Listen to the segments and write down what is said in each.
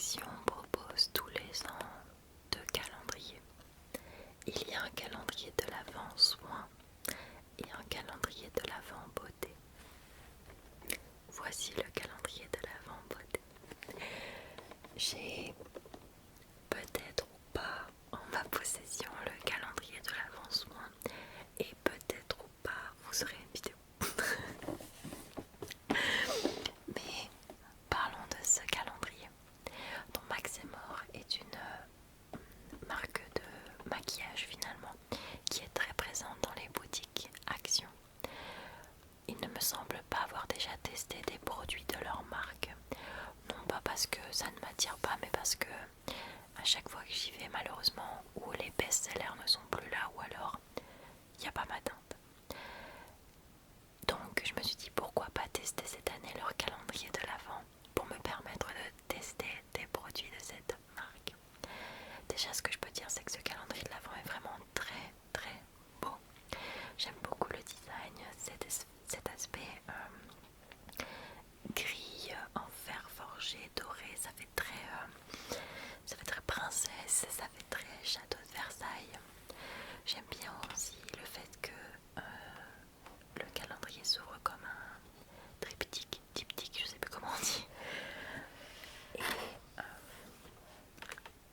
Action propose tous les ans deux calendriers. Il y a un calendrier de l'Avent soin et un calendrier de l'Avent beauté. Voici le calendrier de l'Avent beauté. J'ai peut-être ou pas en ma possession le calendrier de l'Avent soin et peut-être ou pas vous aurez une vidéo. Mais parlons de ce calendrier. Donc Maximor est une marque de maquillage finalement qui est très présente dans les boutiques Action. Il ne me semble pas avoir déjà testé des produits de leur marque. Non pas parce que ça ne m'attire pas, mais parce que à chaque fois que j'y vais malheureusement, ou les best-sellers ne sont plus là, ou alors il n'y a pas ma teinte. Donc je me suis dit pourquoi pas tester cette année leur calendrier de l'Avent pour me permettre de tester des produits de cette marque. Déjà ce que je peux dire c'est que ce calendrier de l'Avent est vraiment très très beau. J'aime beaucoup le design, cet aspect gris en fer forgé, doré, ça fait très princesse, ça fait très château de Versailles. J'aime bien aussi le fait que le calendrier s'ouvre comme un diptyque, je sais plus comment on dit. Et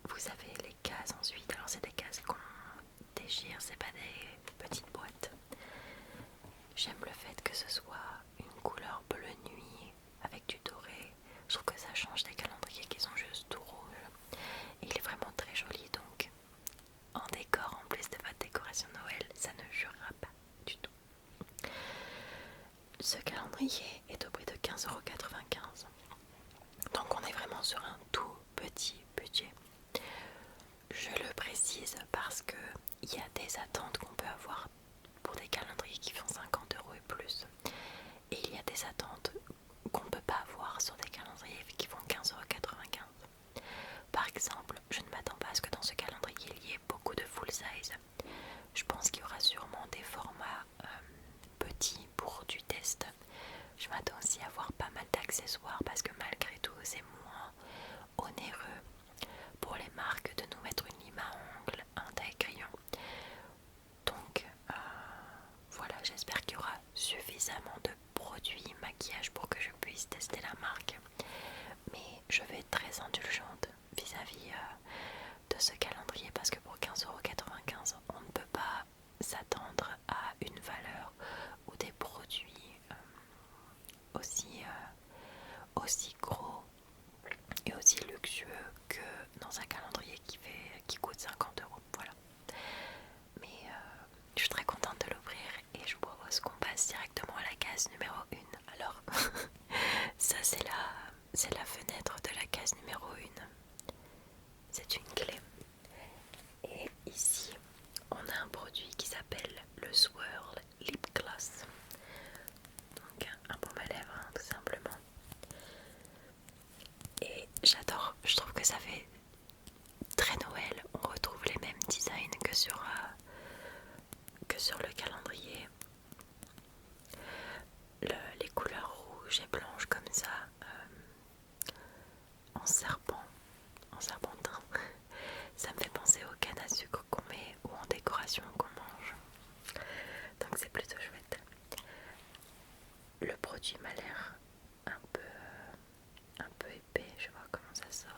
vous avez les cases ensuite, alors c'est des cases qu'on déchire, c'est pas des petites boîtes. J'aime le fait que ce soit une couleur bleu nuit avec du doré. Je trouve que ça change des calendriers qui sont juste tout rouge. Et il est vraiment très joli, donc en décor, en plus de votre décoration Noël, ça ne jurera pas du tout. Ce calendrier est au prix de 15,95 €. Donc on est vraiment sur un tout petit budget. Je le précise parce que il y a des attentes qu'on peut avoir pour des calendriers qui font 50 € et plus. Et il y a des attentes qu'on ne peut pas avoir sur des calendriers qui font 15,95 €. Par exemple, je ne m'attends pas à ce que dans ce calendrier il y ait beaucoup de full size. Je pense qu'il y aura sûrement des formats petits pour du test. Je m'attends aussi à avoir pas mal d'accessoires parce que malgré tout c'est moins onéreux pour les marques de nous mettre une lime à ongles, un taille-crayon. Donc voilà, j'espère qu'il y aura suffisamment de produits maquillage pour que je puisse tester la marque. Mais je vais être très indulgente vis-à-vis de ce calendrier parce que pour 15,95 € on ne peut pas s'attendre à une valeur ou des produits aussi gros et aussi luxueux que dans un calendrier qui coûte 50 €. Voilà. Mais je suis très contente de l'ouvrir et je vous propose qu'on passe directement à la case numéro 1. Alors, ça c'est la fenêtre de la case numéro 1. C'est une clé. Et ici, on a un produit qui s'appelle le Swirl Lip Gloss. Donc un baume à lèvres, hein, tout simplement. Et j'adore, je trouve que ça fait très Noël. On retrouve les mêmes designs que sur le calendrier. Les couleurs rouges et blanches comme ça, en serpentin. Ça me fait penser aux cannes à sucre qu'on met ou en décoration qu'on mange. Donc c'est plutôt chouette. Le produit m'a l'air un peu épais, je vais voir comment ça sort.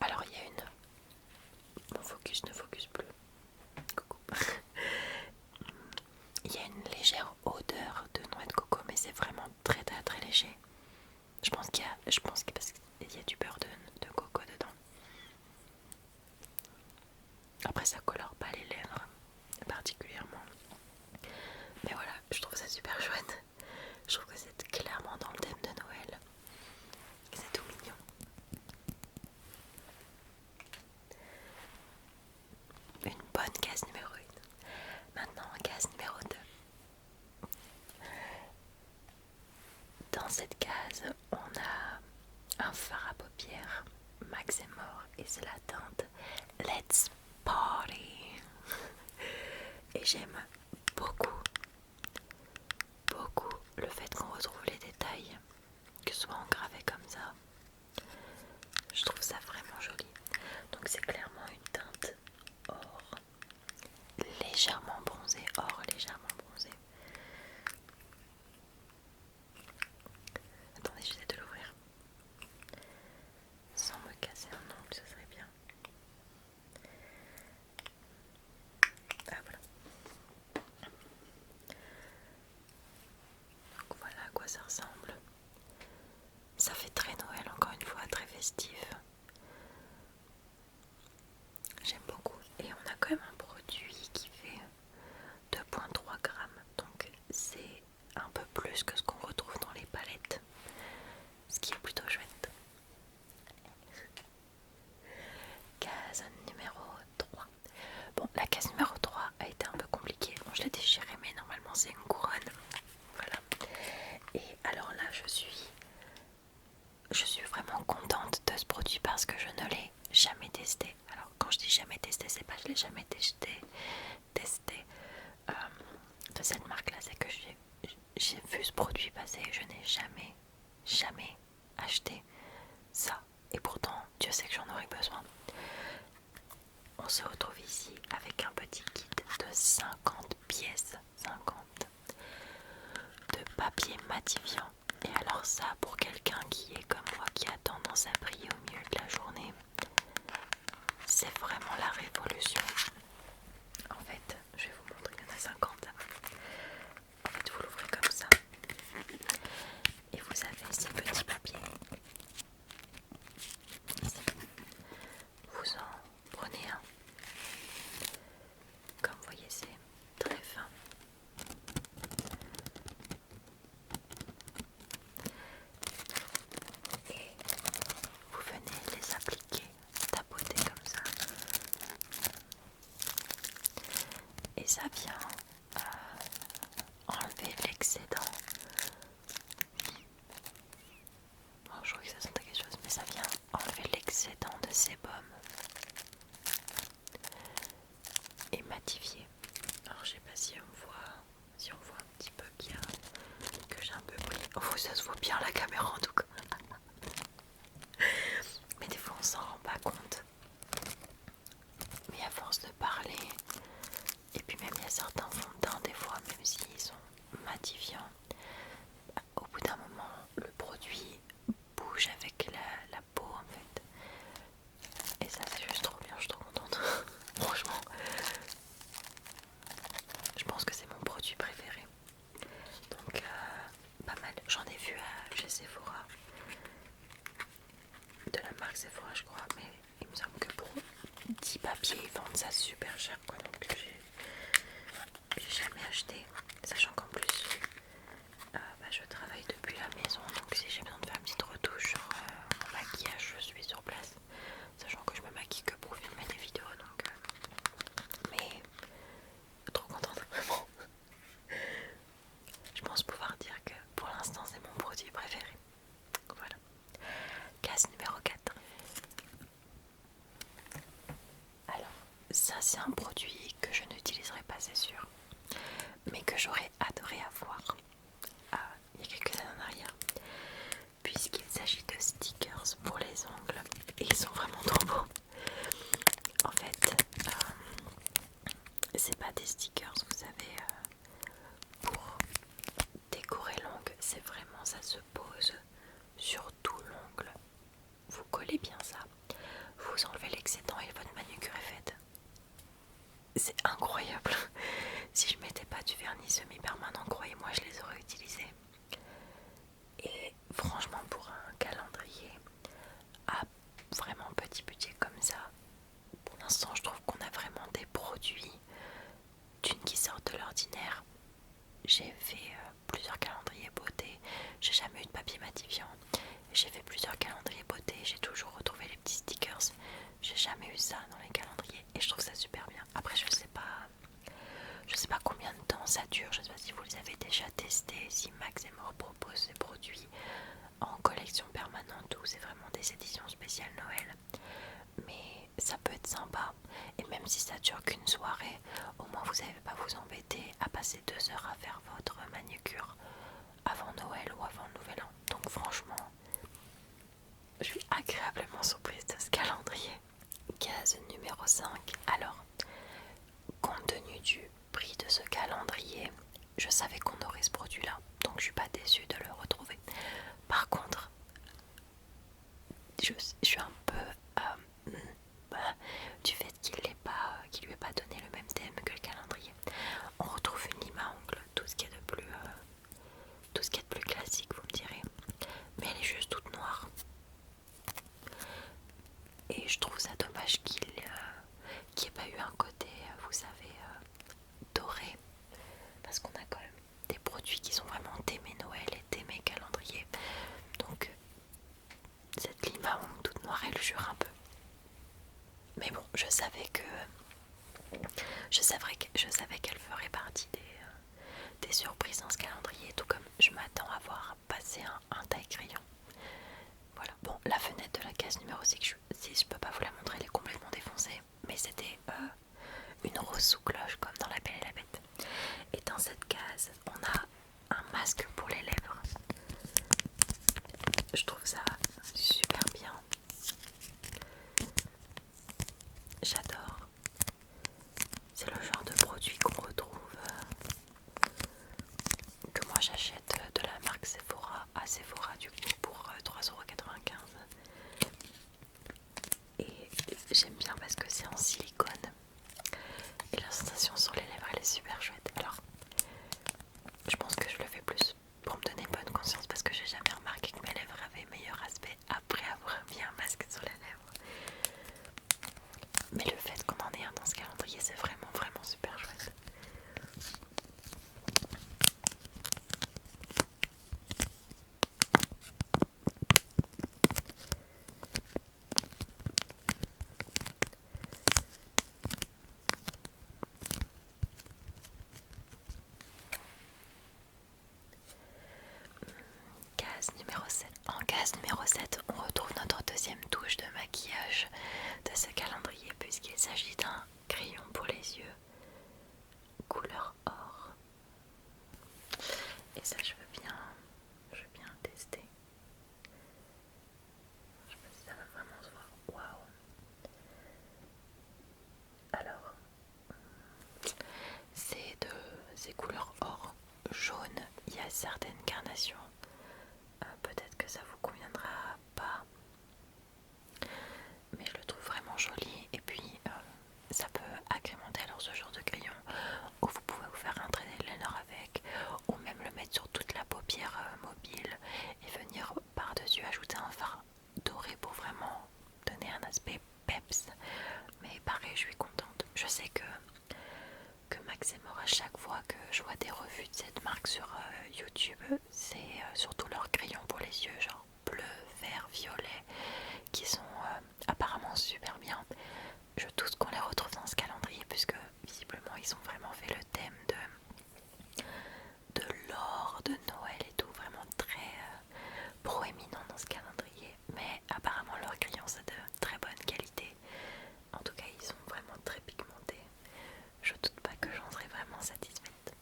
Alors il y a mon focus ne focus plus. Coucou. Il y a une légère odeur de noix de coco, mais c'est vraiment très très très léger. Je pense qu'il parce qu'il y a du beurre de coco dedans. Après ça colore pas les lèvres particulièrement. Mais voilà, je trouve ça super chouette. Je trouve que c'est clairement dans le thème de Noël. C'est tout mignon. Une bonne case numéro 1. Maintenant, case numéro 2. Dans cette case, on a un fard à paupières Max est mort et c'est la teinte Let's Party. Et j'aime beaucoup le fait qu'on retrouve les détails, que ce soit engravé comme ça. Je trouve ça vraiment joli. Donc c'est clairement une teinte or, légèrement bronzé, or légèrement bronzé. Attendez, j'essaie de l'ouvrir sans me casser un ongle, ce serait bien. Ah voilà. Donc voilà à quoi ça ressemble. Ça fait très Noël, encore une fois, très festif. J'aime beaucoup. Et on a quand même un produit qui fait 2,3 grammes. Donc c'est un peu plus que ce qu'on retrouve dans les palettes. Ce qui est plutôt chouette. Case numéro 3. Bon, la case numéro 3 a été un peu compliquée. Bon, je l'ai déchirée, mais normalement c'est une couronne. Voilà. Et alors là, je suis vraiment contente de ce produit parce que je ne l'ai jamais testé. Alors quand je dis jamais testé, c'est pas que je l'ai jamais testé de cette marque là, c'est que j'ai vu ce produit passer et je n'ai jamais acheté ça. Et pourtant Dieu sait que j'en aurais besoin. On se retrouve ici avec un petit kit de 50 pièces, 50 de papier matifiant. Et alors ça, pour quelqu'un qui est comme moi, qui a tendance à briller au milieu de la journée, c'est vraiment la révolution. En fait, je vais vous montrer, il y en a 50. En fait, vous l'ouvrez comme ça. Et vous avez ces petits papiers. Ici. Vous en prenez un. Comme vous voyez, c'est très fin. Et vous venez les appliquer, tapoter comme ça. Et ça vient enlever l'excédent. Bon, je crois que ça sentait quelque chose, mais ça vient enlever l'excédent de sébum et matifier. Alors je sais pas si on voit un petit peu que j'ai un peu pris. Oh, ça se voit bien la caméra en tout cas. Mais des fois on s'en rend pas compte. Mais à force de parler, et puis même il y a certains fonds de teint des fois, même s'ils sont matifiants, au bout d'un moment le produit bouge avec la peau en fait. Et ça c'est juste trop bien, je suis trop contente. Franchement, je pense que c'est mon produit préféré. Donc pas mal, j'en ai vu chez Sephora, de la marque Sephora je crois, mais il me semble que pour 10 papiers ils vendent ça super cher quoi. Donc j'ai jamais acheté, sachant qu'en plus je travaille depuis la maison, donc si j'ai besoin de faire une petite retouche sur mon maquillage, je suis sur place, sachant que je me maquille que pour filmer des vidéos, donc mais trop contente vraiment. Je pense pouvoir dire que pour l'instant c'est mon produit préféré. Voilà. Case numéro 4. Alors ça c'est un produit que je n'utiliserai pas, c'est sûr, mais que j'aurais adoré avoir il y a quelques années en arrière, puisqu'il s'agit de stickers pour les ongles et ils sont vraiment trop beaux. En fait, c'est pas des stickers, vous savez, pour décorer l'ongle, c'est vraiment ça se pose sur tout l'ongle. Vous collez bien ça, vous enlevez l'excédent et votre manucure est faite. C'est incroyable. Si je mettais pas du vernis semi-permanent, croyez-moi, je les aurais utilisés. Et franchement, pour un calendrier à vraiment petit budget comme ça, pour l'instant je trouve qu'on a vraiment des produits d'une qui sortent de l'ordinaire. J'ai fait plusieurs calendriers beauté, j'ai jamais eu de papier matifiant. J'ai fait plusieurs calendriers beauté, j'ai toujours retrouvé les petits stickers. J'ai jamais eu ça dans les calendriers et je trouve ça super bien. Après je sais pas combien de temps ça dure, je sais pas si vous les avez déjà testés, si Max et More propose ces produits 5. Alors, compte tenu du prix de ce calendrier, je savais qu'on aurait ce produit là, donc je suis pas déçue de le retrouver. Par contre, je suis un peu du fait qu'il lui ait pas donné le même thème que le calendrier. On retrouve une lime à ongles, tout ce qui est de plus classique, vous me direz, mais elle est juste toute noire. Et je trouve ça dommage qu'il n'y ait pas eu un côté, vous savez, doré, parce qu'on a quand même des produits qui sont vraiment thèmés Noël et thèmés calendrier. Donc cette lime à ongles toute noire, elle jure un peu. Mais bon, je savais qu'elle ferait partie des surprises dans ce calendrier, tout comme je m'attends à voir passer un taille-crayon. Voilà, bon, la fenêtre de la case numéro 6, je peux pas vous la montrer, elle est complètement défoncée, mais c'était une rose sous cloche comme dans La Belle et la Bête. Et dans cette case, on a un masque pour les lèvres. Je trouve ça super bien. J'adore. C'est le genre de produit qu'on retrouve, que moi j'achète de la marque Sephora à Sephora du coup pour 3,95 €. Et j'aime bien parce que c'est en silicone. Et la sensation sur les lèvres elle est super chouette. Alors je pense que je le fais plus pour me donner bonne conscience parce que j'ai jamais remarqué que mes lèvres avaient meilleur aspect après avoir mis un masque sur les lèvres. Mais le fait qu'on en ait un dans ce calendrier, c'est vraiment vraiment super chouette. Case numéro 7. En case numéro 7, on retrouve notre deuxième touche de maquillage de ce calendrier puisqu'il s'agit d'un crayon pour les yeux couleur or. Et ça je veux bien le tester. Je sais pas si ça va vraiment se voir. Waouh. Alors, c'est couleur or jaune. Il y a certaines carnations. Peut-être que ça vous conviendra pas, mais je le trouve vraiment joli. Et puis ça peut agrémenter alors ce genre de crayon, ou vous pouvez vous faire un trait d'eyeliner avec, ou même le mettre sur toute la paupière mobile et venir par-dessus ajouter un fard doré pour vraiment donner un aspect peps. Mais pareil, je suis contente. Je sais que Maxim à chaque fois que je vois des revues de cette marque sur YouTube, c'est surtout leurs crayons pour les yeux, genre bleu, vert, violet, qui sont apparemment super bien. Je doute qu'on les retrouve dans ce calendrier puisque visiblement ils ont vraiment fait le thème de l'or, de Noël et tout, vraiment très proéminent dans ce calendrier. Mais apparemment leurs crayons c'est de très bonne qualité. En tout cas ils sont vraiment très pigmentés. Je doute pas que j'en serai vraiment satisfaite.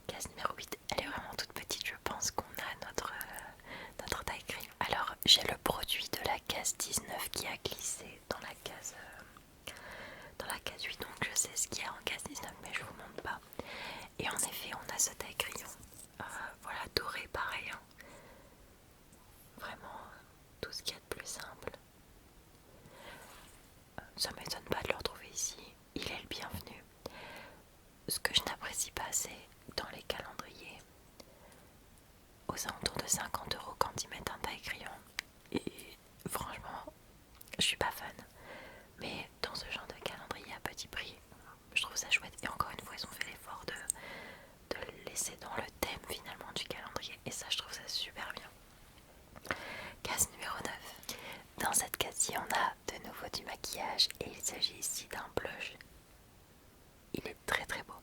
Case numéro 8, elle est vraiment toute petite, je pense qu'on a notre taille crayon. Alors j'ai le produit de la case 19 qui a glissé dans la case 8, donc je sais ce qu'il y a en case 19 mais je vous montre pas. Et en effet on a ce taille crayon, voilà, doré pareil, hein. Vraiment tout ce qu'il y a de plus simple. Ça m'étonne pas de le retrouver ici, il est le bienvenu. Ce que je n'apprécie pas, c'est dans les calendriers aux alentours de 50 € quand ils mettent un taille crayon. Et franchement, je suis pas fan. Mais dans ce genre de calendrier à petit prix, je trouve ça chouette. Et encore une fois, ils ont fait l'effort de le laisser dans le thème finalement du calendrier. Et ça, je trouve ça super bien. Case numéro 9. Dans cette case-ci, on a de nouveau du maquillage. Et il s'agit ici d'un blush. Il est très très beau.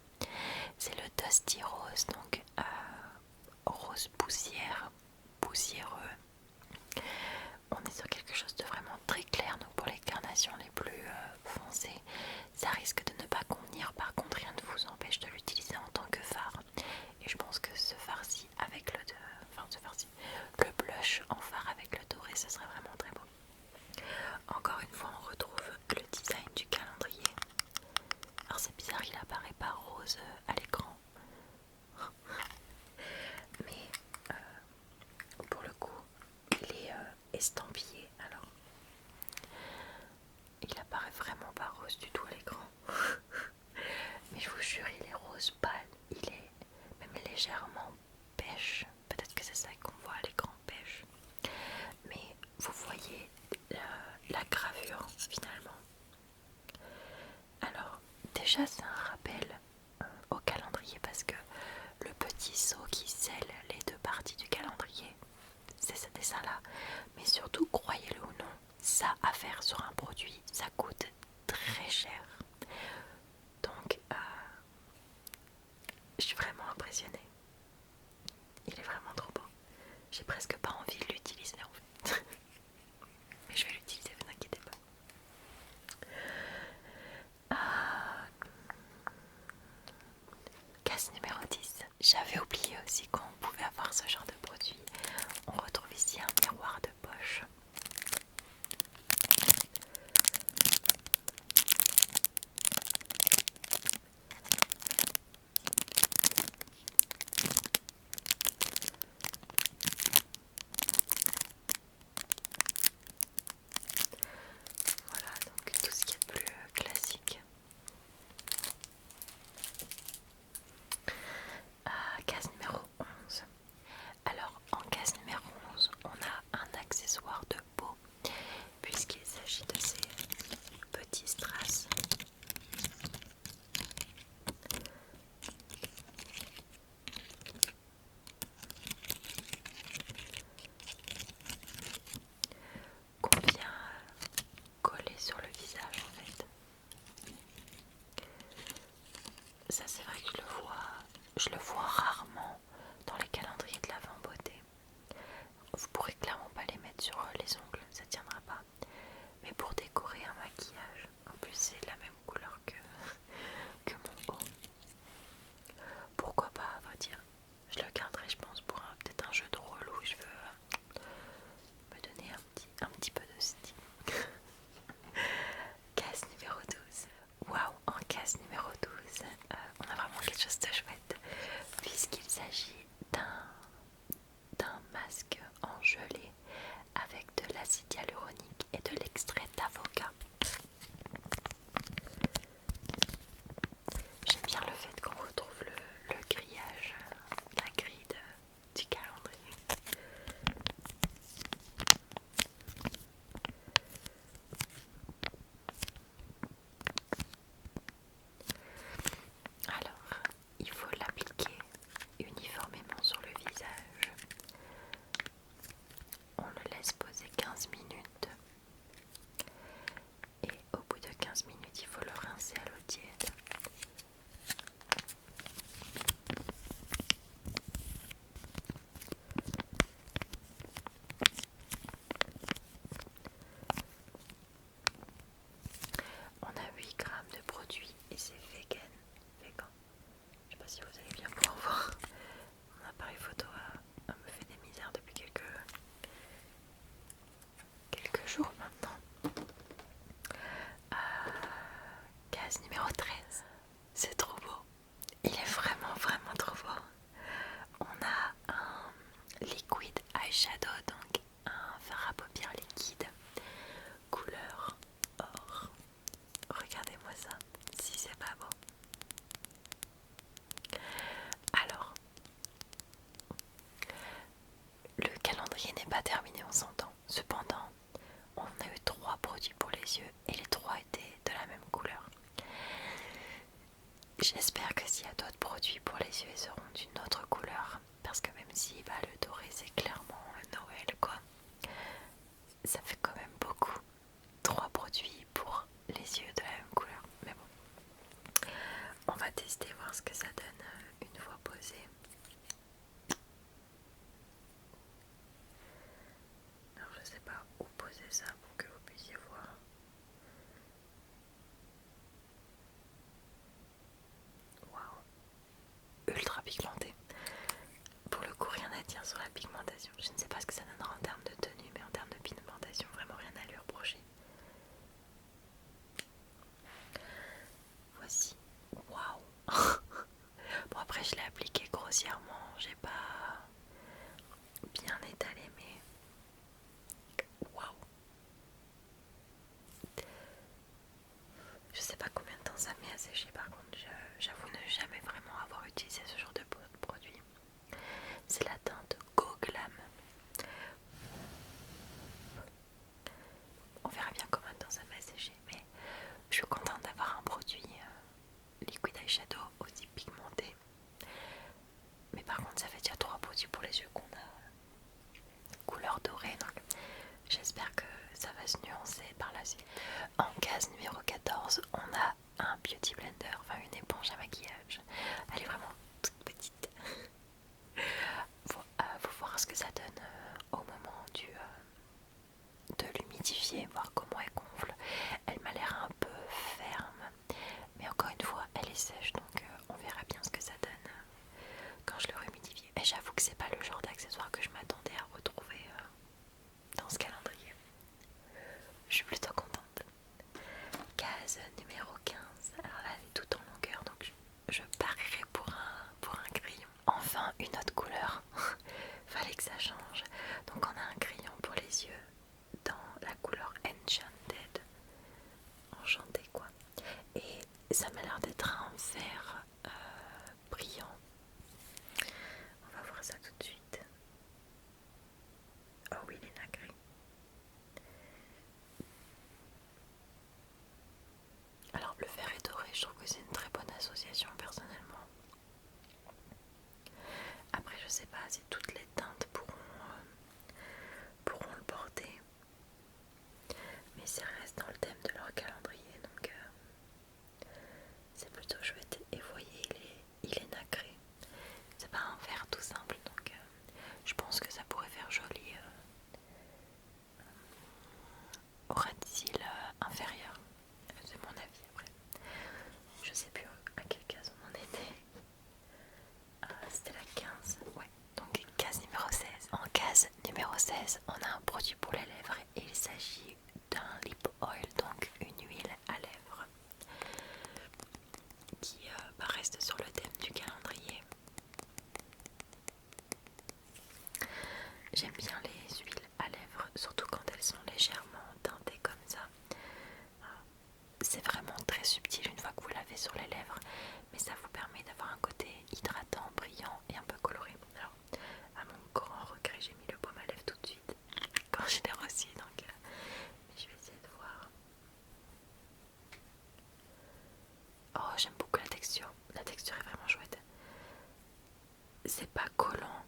C'est le Dusty Rose, donc rose poussiéreux. On est sur quelque chose de vraiment très clair, donc pour les carnations les plus foncées, ça risque de ne pas convenir. Par contre, rien ne vous empêche de l'utiliser en tant que fard. Et je pense que ce fard-ci avec le blush en fard avec le doré, ce serait vraiment très beau. Encore une fois, estampillé. Alors, il apparaît vraiment pas rose du tout à l'écran. Mais je vous jure, il est rose pâle. Il est même légèrement pêche. Peut-être que c'est ça qu'on voit à l'écran, pêche. Mais vous voyez la gravure finalement. Alors, déjà, c'est un rappel au calendrier parce que le petit seau qui scelle les deux parties du calendrier, c'est ça là. Mais surtout, croyez-le ou non, ça à faire sur un produit, ça coûte très cher. Donc, je suis vraiment impressionnée. Il est vraiment trop beau. J'ai presque pas envie de l'utiliser en fait. Mais je vais l'utiliser, vous inquiétez pas. Case numéro 10. J'avais oublié aussi qu'on pouvait avoir ce genre de produit. On retrouve ici un miroir de poche. Voilà, donc tout ce qui est plus classique. Case numéro 11. Alors en case numéro 11, on a un accessoire de peau puisqu'il s'agit de ces petits strass. Qu'on vient coller sur le visage en fait. Ça c'est vrai que je le vois rarement dans les calendriers de l'Avent beauté. Vous pourrez clairement pas les mettre sur les ongles, ça tiendra pas. Mais pour décorer un maquillage, en plus c'est la même couleur que mon haut. Pourquoi pas, à vrai dire. Je le garderai je pense pour peut-être un jeu de rôle où je veux me donner un petit peu de style. Case numéro 12. Waouh, en case numéro 12, on a vraiment quelque chose de chouette puisqu'il s'agit d'un masque en gelée avec de l'acide hyaluronique et de l'extrait d'avocat. J'aime bien le fait qu'on retrouve le grillage, la grille du calendrier. Alors, il faut l'appliquer uniformément sur le visage. On le laisse poser 15 minutes. Et au bout de 15 minutes, il faut le rincer à l'eau tiède. On a 8 grammes de produit et c'est vegan. Je sais pas si vous allez bien pouvoir voir. Mon appareil photo me fait des misères depuis quelques jours maintenant. Case numéro 13. C'est trop beau. Il est vraiment trop beau. On a un liquid eyeshadow, donc un fard à paupières liquide couleur or. Regardez-moi ça, si c'est pas beau. Alors, le calendrier n'est pas terminé, on s'entend. Cependant, on a eu 3 produits pour les yeux et les 3 étaient de la même couleur. J'espère que s'il y a d'autres produits pour les yeux, ils seront d'une autre couleur. Parce que même si le doré c'est clairement Noël quoi, ça fait quand même beaucoup. 3 produits pour les yeux de la même couleur. Mais bon, on va tester, voir ce que ça donne une fois posé. Alors je sais pas où poser ça pour que vous puissiez voir. Waouh, ultra pigmenté. Pour le coup, rien à dire sur la pigmentation. Je ne sais pas ce que ça donnera en termes de tenue, mais en termes de pigmentation, vraiment rien à lui reprocher. Voici. Waouh. Bon après je l'ai appliqué grossièrement, j'ai pas bien étalé, mais doré, donc j'espère que ça va se nuancer par la suite. En case numéro 14, on a un beauty blender, enfin une éponge à maquillage. Elle est vraiment toute petite. Faut voir ce que ça donne au moment de l'humidifier, voir comment elle gonfle. Elle m'a l'air un peu ferme, mais encore une fois, elle est sèche, donc on verra bien ce que ça donne quand je le humidifie. Et j'avoue que c'est pas le genre d'accessoire que je m'attendais à retrouver dans ce calendrier. Je suis plutôt contente. Case numéro 15. Alors là, elle est toute en longueur, donc je parierais pour un crayon. Enfin, une autre couleur. Fallait que ça change. Donc on a un crayon pour les yeux dans la couleur Enchanted. Enchanté quoi. Et ça m'a l'air d'être un vert brillant. On va voir ça tout de suite. Oh oui, il est nacré. Alors le vert et doré, je trouve que c'est une très bonne association personnellement. Après je sais pas si toutes les teintes pourront le porter. Mais ça reste dans le thème de leur calendrier, donc c'est plutôt chouette. Et vous voyez, il est nacré. C'est pas un vert tout simple, donc je pense que ça pourrait faire joli au ras de cils inférieur. C'est mon avis après. Je sais plus à quelle case on en était. C'était la 15, ouais. Donc case numéro 16. En case numéro 16, on a un produit pour les lèvres et il s'agit d'un lip oil, donc une huile à lèvres qui reste sur le thème du calendrier. J'aime bien les huiles à lèvres, surtout quand elles sont légèrement teintées comme ça. C'est vraiment très subtil une fois que vous l'avez sur les lèvres, mais ça vous permet d'avoir un côté hydratant, brillant et un peu coloré. Alors, à mon grand regret, j'ai mis le baume à lèvres tout de suite quand je l'ai reçu, donc je vais essayer de voir. Oh, j'aime beaucoup la texture. La texture est vraiment chouette. C'est pas collant.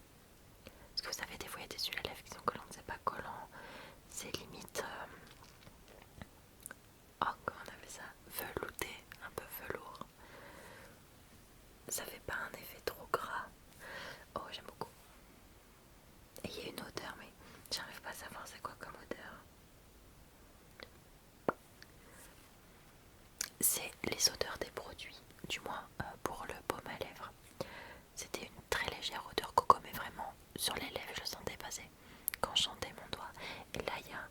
Parce que vous savez, des fois il y a des huiles à lèvres qui sont collantes, c'est pas collant. C'est limite... oh, comment on appelle ça? Velouté, un peu velours. Ça fait pas un effet trop gras. Oh, j'aime beaucoup. Et il y a une odeur, mais j'arrive pas à savoir c'est quoi comme odeur. C'est les odeurs des produits, du moins pour le baume à lèvres. C'était une très légère odeur coco, mais vraiment sur les lèvres je le sentais passer quand je sentais mon doigt. Et là il y a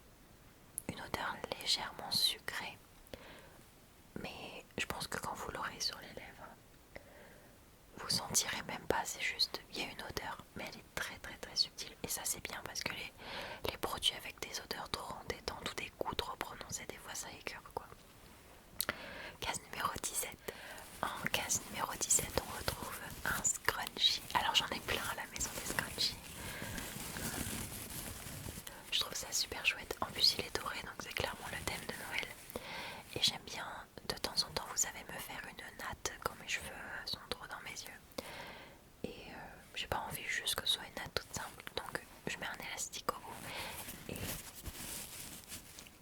une odeur légèrement sucrée, mais je pense que quand vous l'aurez sur les lèvres, vous sentirez même pas, c'est juste, il y a une odeur, mais elle est très très très subtile. Et ça c'est bien parce que les produits avec des odeurs trop entêtantes ou des goûts trop prononcés, des fois ça écœure quoi. Case numéro 17. En case numéro 17, on retrouve un scrunchie. Alors j'en ai plein à la maison des scrunchies. Je trouve ça super chouette. En plus il est doré, donc c'est clairement le thème de Noël. Et j'aime bien de temps en temps, vous savez, me faire une natte quand mes cheveux sont trop dans mes yeux. Et j'ai pas envie juste que ce soit une natte toute simple, donc je mets un élastique au bout et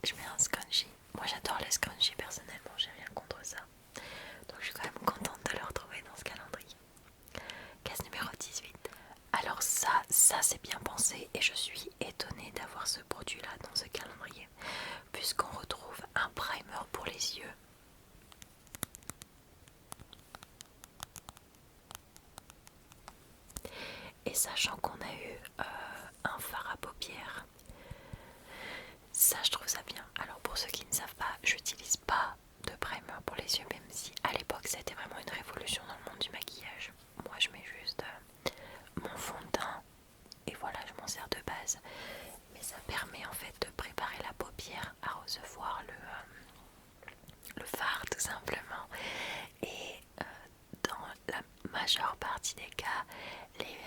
je mets un scrunchie. Moi j'adore les scrunchies personnellement, j'ai rien contre ça. Donc je suis quand même contente de le retrouver dans ce calendrier. Case numéro 18. Alors ça c'est bien pensé et je suis étonnée d'avoir ce produit là dans ce calendrier, puisqu'on retrouve un primer pour les yeux. Et sachant qu'on a eu un fard à paupières, ça je trouve ça bien. Alors pour ceux qui ne savent pas, j'utilise pas de primer pour les yeux, même si à l'époque c'était vraiment une révolution dans le monde du maquillage. Moi je mets juste mon fond de teint et voilà, je m'en sers de base. Mais ça permet en fait de préparer la paupière à recevoir le fard tout simplement. Et dans la majeure partie des cas, les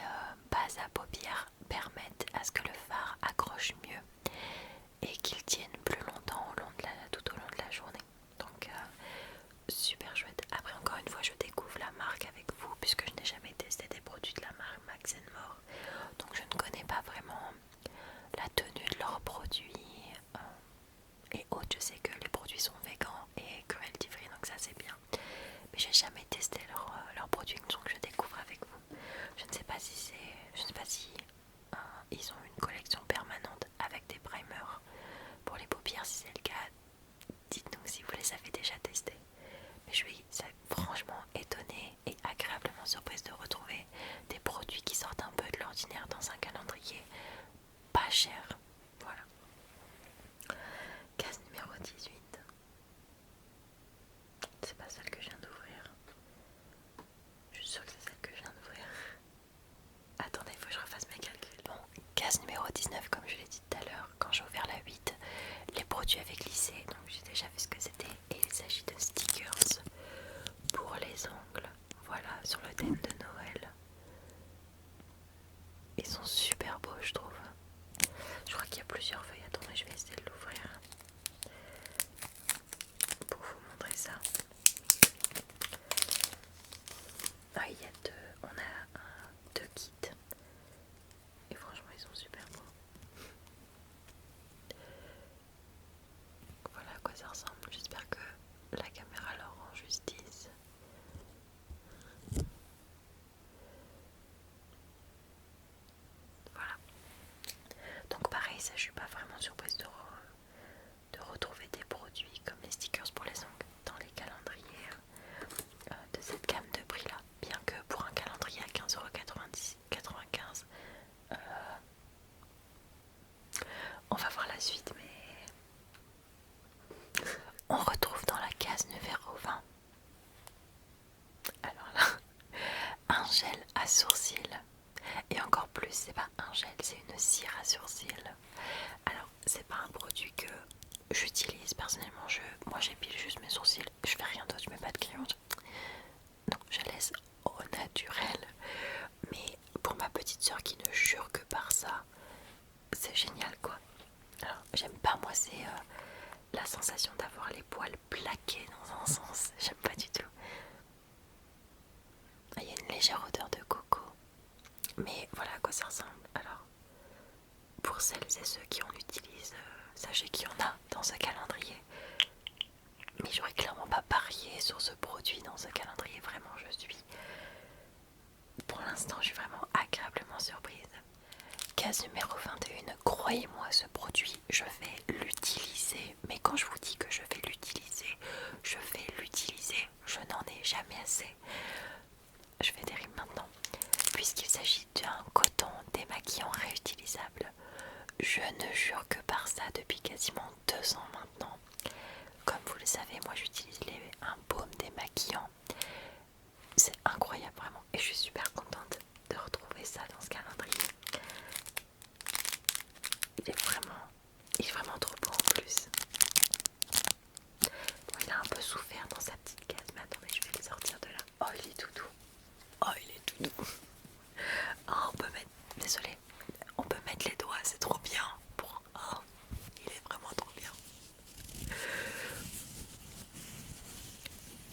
bases à paupières permettent à ce que le fard accroche mieux et qu'il tienne plus longtemps tout au long de la journée. Donc super chouette. Après encore une fois je découvre la marque avec vous puisque je n'ai jamais testé cher. Voilà. Case numéro 18. C'est pas celle que je viens d'ouvrir. Je suis sûre que c'est celle que je viens d'ouvrir. Attendez, il faut que je refasse mes calculs. Bon, case numéro 19, comme je l'ai dit tout à l'heure, quand j'ai ouvert la 8, les produits avaient glissé, donc j'ai déjà vu ce que c'était. Et il s'agit de stickers pour les ongles. Voilà, sur le thème de Noël. Ils sont super beaux, je trouve. Je crois qu'il y a plusieurs feuilles. Attendez, je vais essayer de l'ouvrir pour vous montrer ça. Ah, il y a on a deux kits. Et franchement, ils sont super beaux. Voilà à quoi ça ressemble. J'espère que la caméra leur rend justice. Voilà. Donc pareil, ça, je suis pas vraiment surprise de retrouver des produits comme les stickers pour les ongles dans les calendriers de cette gamme de prix là. Bien que pour un calendrier à 15,95 €, on va voir la suite, mais on retrouve dans la case numéro 20. Alors là, un gel à sourcils. Et encore plus, c'est pas un gel, c'est une cire à sourcils. Alors, c'est pas un produit que j'utilise personnellement. Moi, j'épile juste mes sourcils. Je fais rien d'autre, je mets pas de crayon. Non, je laisse au naturel. Mais pour ma petite soeur qui ne jure que par ça, c'est génial quoi. Alors, j'aime pas, moi, c'est la sensation d'avoir les poils plaqués dans un sens. J'aime pas du tout. Il y a une légère odeur de coco. Mais voilà à quoi ça ressemble. Alors, pour celles et ceux qui en utilisent, sachez qu'il y en a dans ce calendrier. Mais j'aurais clairement pas parié sur ce produit dans ce calendrier. Vraiment, pour l'instant, je suis vraiment agréablement surprise. Case numéro 21. Croyez-moi, ce produit, je vais l'utiliser. Mais quand je vous dis que je vais l'utiliser, je vais l'utiliser. Je n'en ai jamais assez. Je fais des rimes maintenant. Puisqu'il s'agit d'un coton démaquillant réutilisable. Je ne jure que par ça depuis quasiment 2 ans maintenant. Comme vous le savez, moi j'utilise un baume démaquillant. C'est incroyable vraiment. Et je suis super contente de retrouver ça dans ce calendrier. Il est vraiment trop beau en plus. Bon, il a un peu souffert dans sa petite case. Mais attendez, je vais le sortir de là. Oh, il est tout doux. Oh, il est tout doux. Oh, on peut mettre... Désolée. On peut mettre les doigts, c'est trop bien. Oh, il est vraiment trop bien.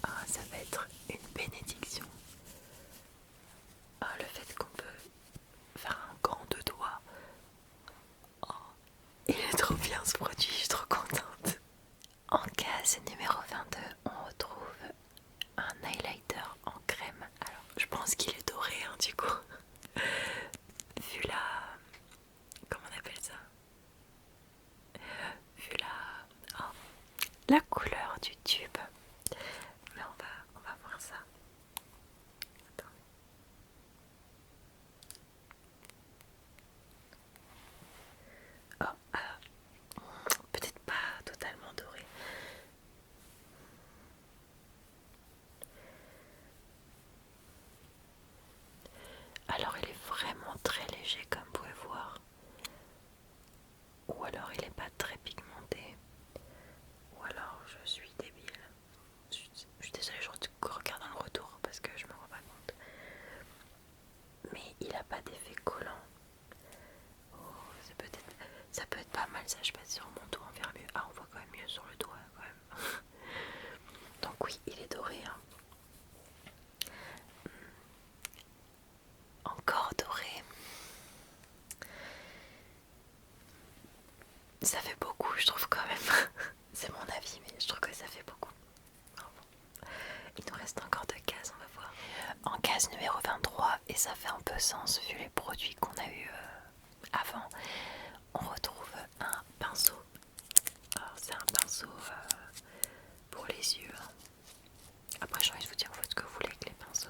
Ah, ça va être une bénédiction. Ah, le fait qu'on peut faire un gant de doigts. Oh, il est trop bien ce produit, je suis trop contente. En case numéro 22, on retrouve un highlighter en crème. Alors, je pense qu'il est doré, hein, du coup. Vu la... Comment on appelle ça? Vu la... Oh, la couleur du tube. Mais on va voir ça. Attends. Oh, peut-être pas totalement doré. Alors il est vraiment très léger comme vous pouvez voir. Ou alors il n'est pas très pigmenté. Ou alors je suis débile. Je suis désolée, je regarde dans le retour parce que je me rends pas compte. Mais il n'a pas d'effet collant. Oh, ça peut être pas mal ça, je passe sur mon doigt, on verra mieux. Ah, on voit quand même mieux sur le doigt quand même. Donc oui, il est doré, hein. Encore doré. Ça fait beaucoup, je trouve quand même. C'est mon avis, mais je trouve que ça fait beaucoup. Il nous reste encore 2 cases, on va voir. En case numéro 23, et ça fait un peu sens vu les produits qu'on a eu avant, on retrouve un pinceau. Alors c'est un pinceau pour les yeux. Après j'ai envie de vous dire, vous faites ce que vous voulez avec les pinceaux.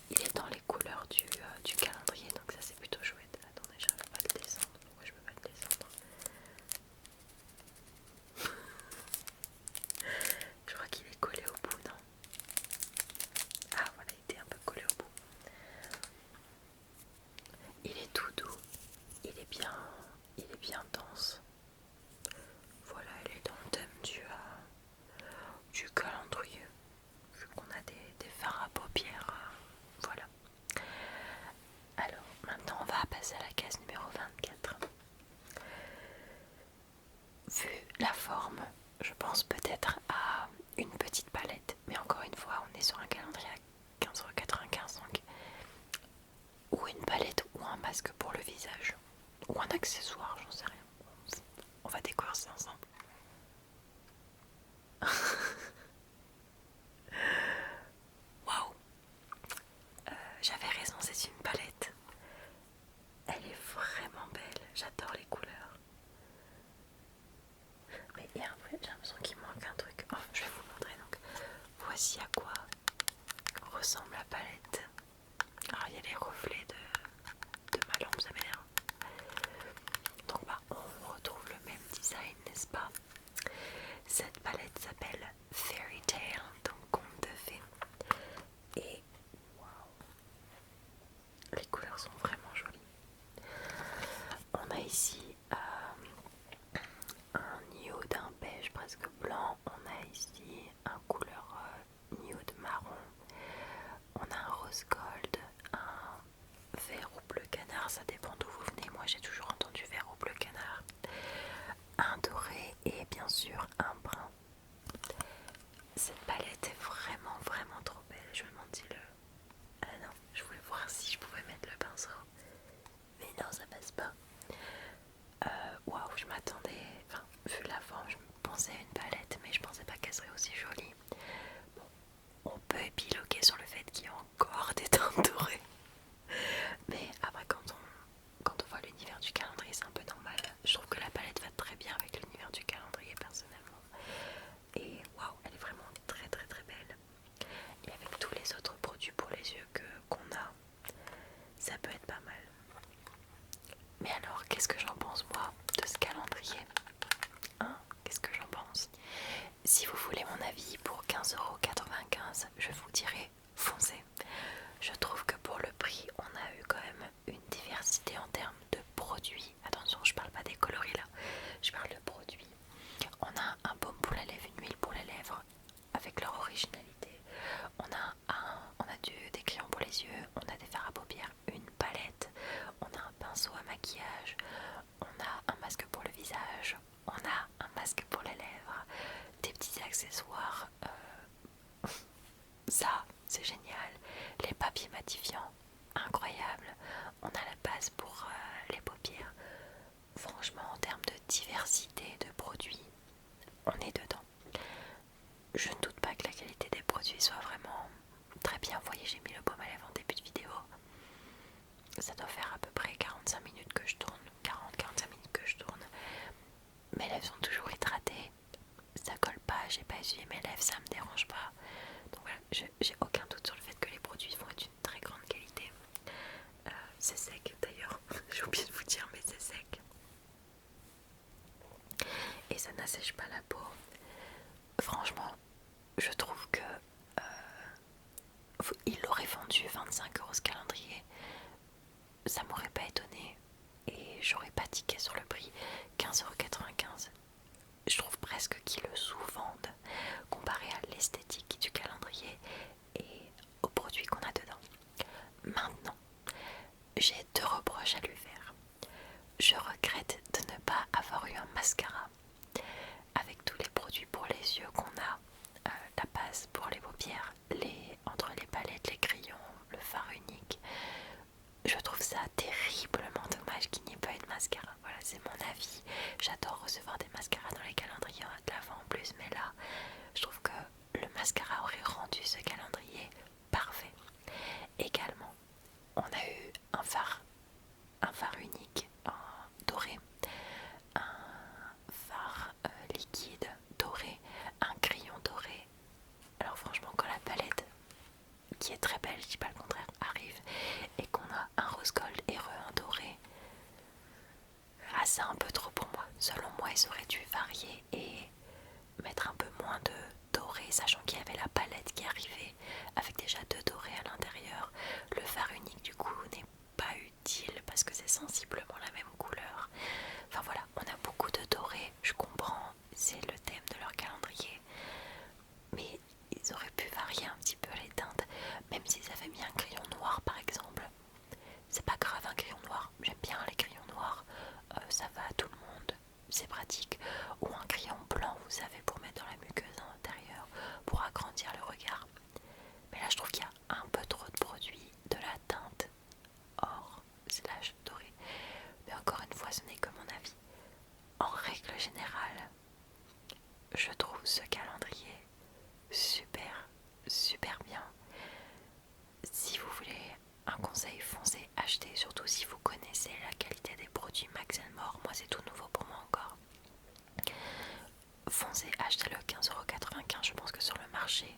Il est dans les couleurs du calendrier, donc ça c'est plutôt chouette. Attendez, j'arrive pas à le descendre, pourquoi je peux pas le la forme, je pense peut-être à une petite palette, mais encore une fois on est sur un calendrier à 15,95 € donc, ou une palette ou un masque pour le visage ou un accessoire, j'en sais rien. On va découvrir ça ensemble. Waouh, j'avais raison, c'est une palette. Elle est vraiment belle, j'adore les couleurs. Mais et après j'ai l'impression qu'il manque un truc. Oh, je vais vous montrer donc. Voici à quoi ressemble la palette. Alors il y a les reflets de ma lampe, ça m'énerve. Donc bah, on retrouve le même design, n'est-ce pas? Cette palette s'appelle Fairy Tale, donc conte de fées. Et waouh, les couleurs sont vraiment jolies. On a ici un nude, un beige presque blanc. On a ici un couleur nude marron. On a un rose gold, un vert ou bleu canard, ça dépend d'où vous venez. Moi j'ai toujours entendu vert ou bleu canard. Un doré et bien sûr un brun. Cette palette est vraiment trop belle. Je me demande le... Ah non, je voulais voir si je pouvais mettre le pinceau. Mais non, ça passe pas. Waouh, je m'attendais... Enfin, vu la forme, je pensais à une palette, mais je pensais pas qu'elle serait aussi jolie. Bon, on peut épiloguer sur le fait qu'il y a encore des teintes dorées. Mais après, quand on voit l'univers du calendrier, c'est un peu normal. Je trouve que la palette va très bien avec l'univers du calendrier, personnellement. Et waouh, elle est vraiment très belle. Et avec tous les autres produits pour les yeux qu'on a, ça peut être pas mal. Mais alors, qu'est-ce que j'en pense moi de ce calendrier, hein? Qu'est-ce que j'en pense? Si vous voulez mon avis, pour 15,95 €, je vous dirais foncez. Je trouve que pour le prix, on a eu quand même une diversité en termes de produits. Attention, je parle pas des coloris là, je parle de produits. On a un baume pour la lèvre, une huile pour les lèvres avec leur originalité. Des crayons pour les yeux, on a des fards à paupières, une palette, on a un pinceau à maquillage, on a un masque pour le visage, on a un masque pour les lèvres, des petits accessoires. Ça, c'est génial. Les papiers matifiants, incroyable. On a la base pour les paupières. Franchement, en termes de diversité de produits, on est dedans. Je ne doute pas que la qualité des produits soit vraiment très bien. Vous voyez, j'ai mis le baume à lèvres en début de vidéo. Ça doit faire à peu près 45 minutes que je tourne. 40-45 minutes que je tourne. Mes lèvres sont toujours hydratées. Ça colle pas, j'ai pas essuyé mes lèvres, ça me dérange pas. Donc voilà, j'ai aucun doute sur le fait que les produits vont être d'une très grande qualité. C'est sec d'ailleurs, j'ai oublié de vous dire, mais c'est sec. Et ça n'assèche pas la peau. Franchement, je trouve que il l'aurait vendu 25 € ce calendrier. Ça m'aurait pas étonné et j'aurais pas tiqué sur le prix. 15,95 €. Je trouve presque qu'ils le sous-vendent comparé à l'esthétique du calendrier et aux produits qu'on a dedans. Maintenant, j'ai 2 reproches à lui faire. Je regrette de ne pas avoir eu un mascara. Avec tous les produits pour les yeux qu'on a, la base pour les paupières, entre les palettes, les crayons, le fard unique, je trouve ça terriblement dommage qu'il n'y ait pas eu de mascara. Voilà, c'est mon avis. J'adore recevoir des mascaras dans les calendriers de l'avant en plus, mais là, je trouve que le mascara aurait rendu ce calendrier parfait. Également, on a eu un phare unique en doré, un phare liquide doré, un crayon doré. Alors franchement, quand la palette, qui est très belle, je dis pas le contraire, arrive et qu'on a un rose gold et un doré, ah, c'est un peu trop pour moi. Selon moi, ils auraient dû varier et mettre un peu moins de doré, sachant qu'il y avait la palette qui arrivait avec déjà 2 dorés à l'intérieur. Le fard unique du coup n'est pas utile parce que c'est sensiblement la même couleur. Enfin voilà, on a beaucoup de dorés, je comprends, c'est le thème de leur calendrier, mais ils auraient pu varier un petit peu les teintes, même s'ils avaient mis un crayon noir par exemple. C'est pas grave un crayon noir, j'aime bien les crayons noirs, ça va à tout le monde, c'est pratique. ou un crayon blanc, vous savez, pour mettre dans la muqueuse intérieure, pour agrandir le regard. Mais là je trouve qu'il y a un peu trop de produits, de la teinte or slash doré. Mais encore une fois, ce n'est que mon avis. En règle générale, je trouve ce calendrier super bien. Si vous voulez un conseil, foncez, achetez, surtout si vous connaissez la qualité des produits Max & More. Moi c'est tout nouveau pour moi encore. Foncez, achetez-le 15,95€. Je pense que sur le marché